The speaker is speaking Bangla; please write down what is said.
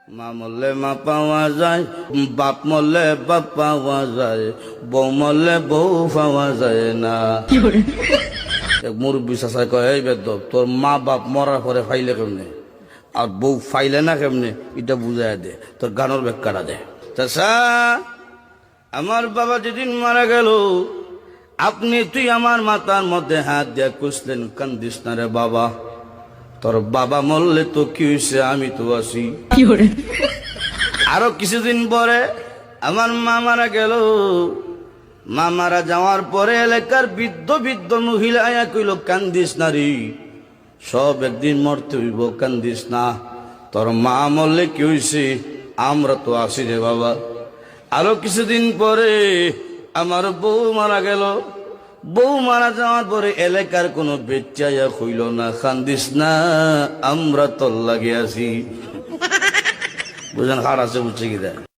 মা মরলে মা পাওয়া যায়, বাপ মরলে বাপ পাওয়া যায়, বউ মরলে বউ পাওয়া যায় না। এক মুরব্বী চাচাই কয়, এই বেদব, তোর মা বাপ মরার পরে ফাইলে কেমনে আর বউ ফাইলে না কেমনে, এটা বুঝাই দে, তোর গানোর ব্যাখ্যাটা দে। চাচা, আমার বাবা যেদিন মারা গেল, তুই আমার মাথার মধ্যে হাত দিয়া কুসলেন, কান্দিস না রে বাবা, তোর বাবা মরলে তো কি হয়েছে, আমি তো আছি। আরো কিছুদিন পরে আমার মা মারা গেল। মা মারা যাওয়ার পরে এলাকার বৃদ্ধ বৃদ্ধ মহিলা আয়া কইল, কান্দিস না রে, সব একদিন মরতে হইব, কান্দিস না, তোর মা মরলে কি হয়েছে, আমরা তো আছি রে বাবা। আরো কিছুদিন পরে আমার বউ মারা গেল। বউ মারা যাওয়ার পরে এলাকার কোনো বেচাইয়া হইল না, কান্দিস না, আমরা তোর লাগে আছি। বুঝলেন, হার আছে, বুঝছে কি দেয়।